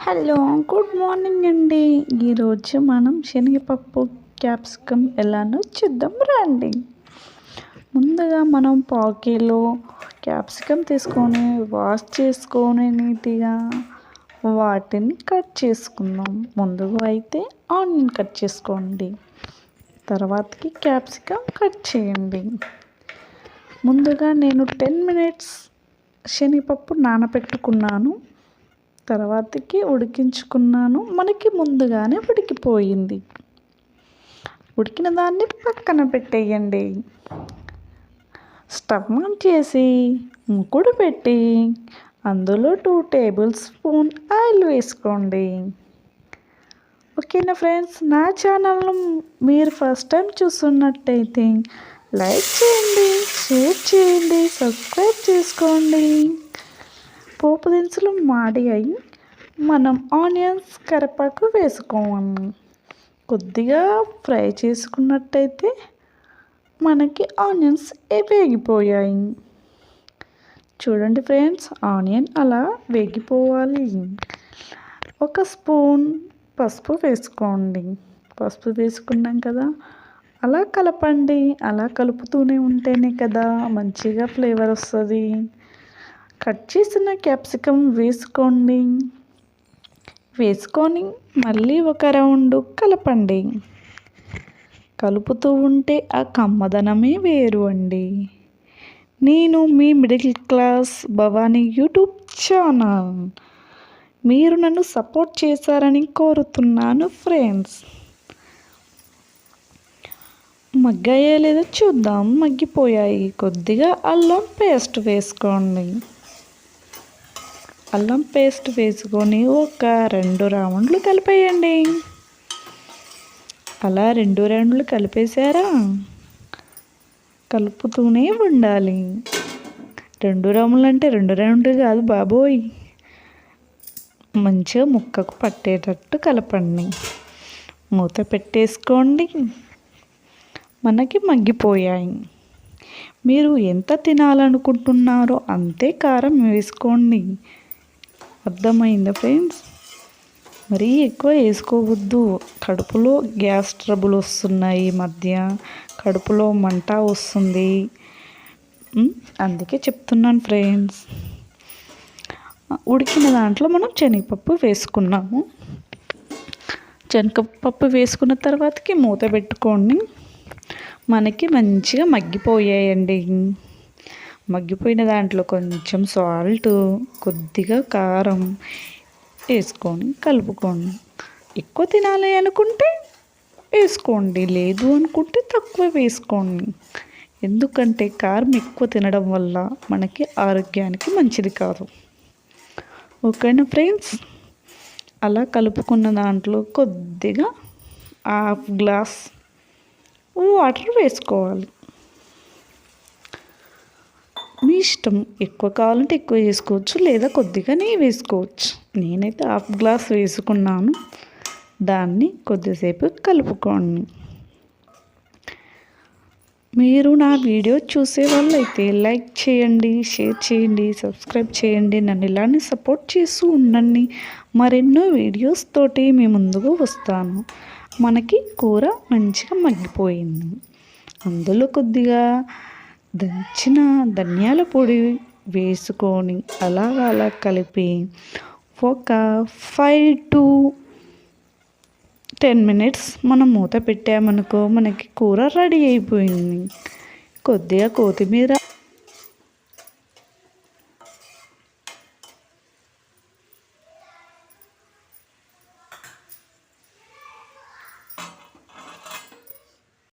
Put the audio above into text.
Hello good morning అండి. ఈరోజు మనం శనగపప్పు క్యాప్సికమ్ ఎలానో చూద్దాం రండి. ముందుగా మనం పావు కిలో క్యాప్సికమ్ తీసుకొని వాష్ చేసుకొని నీట్గా వాటిని కట్ చేసుకుందాం. ముందుగా అయితే ఆనియన్ కట్ చేసుకోండి, తర్వాతకి క్యాప్సికమ్ కట్ చేయండి. ముందుగా నేను 10 minutes శనగపప్పు నానబెట్టుకున్నాను, తర్వాతకి ఉడికించుకున్నాను. మనకి ముందుగానే ఉడికిపోయింది. ఉడికిన దాన్ని పక్కన పెట్టేయండి. స్టవ్ ఆన్ చేసి మూకుడు పెట్టి అందులో 2 tablespoon ఆయిల్ వేసుకోండి. ఓకేనా ఫ్రెండ్స్, నా ఛానల్ను మీరు ఫస్ట్ టైం చూస్తున్నట్టయితే లైక్ చేయండి, షేర్ చేయండి, సబ్స్క్రైబ్ చేసుకోండి. పోపు దినుసులు మాడియాయి, మనం ఆనియన్స్ కరివేపాకు వేసుకోవాలి. కొద్దిగా ఫ్రై చేసుకున్నట్టయితే మనకి ఆనియన్స్ వేగిపోయాయి. చూడండి ఫ్రెండ్స్, ఆనియన్ అలా వేగిపోవాలి. 1 స్పూన్ పసుపు వేసుకోండి. పసుపు వేసుకున్నాం కదా, అలా కలపండి. అలా కలుపుతూనే ఉంటేనే కదా మంచిగా ఫ్లేవర్ వస్తుంది. కట్ చేసిన క్యాప్సికమ్ వేసుకోండి. వేసుకొని మళ్ళీ 1 రౌండ్ కలపండి. కలుపుతూ ఉంటే ఆ కమ్మదనమే వేరు అండి. నేను మీ middle class Bhavani YouTube channel. మీరు నన్ను సపోర్ట్ చేశారని కోరుతున్నాను ఫ్రెండ్స్. మగ్గాయో లేదో చూద్దాం. మగ్గిపోయాయి. కొద్దిగా అల్లం పేస్ట్ వేసుకోండి. అల్లం పేస్ట్ వేసుకొని 2 రౌండ్లు కలిపేయండి. అలా 2 రౌండ్లు కలిపేశారా, కలుపుతూనే ఉండాలి. 2 రౌండ్లు అంటే 2 రౌండ్లు కాదు బాబోయ్, మంచిగా ముక్కకు పట్టేటట్టు కలపండి. మూత పెట్టేసుకోండి. మనకి మగ్గిపోయాయి. మీరు ఎంత తినాలనుకుంటున్నారో అంతే కారం వేసుకోండి. అర్థమైందా ఫ్రెండ్స్? మరీ ఎక్కువ వేసుకోవద్దు. కడుపులో గ్యాస్ ట్రబుల్ వస్తున్నాయి, ఈ మధ్య కడుపులో మంట వస్తుంది, అందుకే చెప్తున్నాను ఫ్రెండ్స్. ఉడికిన దాంట్లో మనం శనగపప్పు వేసుకున్నాము. శనగపప్పు వేసుకున్న తర్వాతకి మూత పెట్టుకోండి. మనకి మంచిగా మగ్గిపోయాయండి. మగ్గిపోయిన దాంట్లో కొంచెం సాల్ట్, కొద్దిగా కారం వేసుకొని కలుపుకోండి. ఎక్కువ తినాలి అనుకుంటే వేసుకోండి, లేదు అనుకుంటే తక్కువ వేసుకోండి. ఎందుకంటే కారం ఎక్కువ తినడం వల్ల మనకి ఆరోగ్యానికి మంచిది కాదు. ఓకేనా ఫ్రెండ్స్? అలా కలుపుకున్న దాంట్లో కొద్దిగా 1/2 గ్లాస్ వాటర్ వేసుకోవాలి. మీ ఇష్టం, ఎక్కువ కావాలంటే ఎక్కువ వేసుకోవచ్చు, లేదా కొద్దిగానే వేసుకోవచ్చు. నేనైతే 1/2 గ్లాస్ వేసుకున్నాను. దాన్ని కొద్దిసేపు కలుపుకోండి. మీరు నా వీడియో చూసే వాళ్ళైతే లైక్ చేయండి, షేర్ చేయండి, సబ్స్క్రైబ్ చేయండి. నన్ను ఇలానే సపోర్ట్ చేస్తూ ఉండండి. మరెన్నో వీడియోస్ తోటి మీ ముందుకు వస్తాను. మనకి కూర మంచిగా మగ్గిపోయింది. అందులో కొద్దిగా దంచిన ధనియాల పొడి వేసుకొని అలా కలిపి ఒక 5 to 10 minutes మనం మూత పెట్టామనుకో మనకి కూర రెడీ అయిపోయింది. కొద్దిగా కొత్తిమీర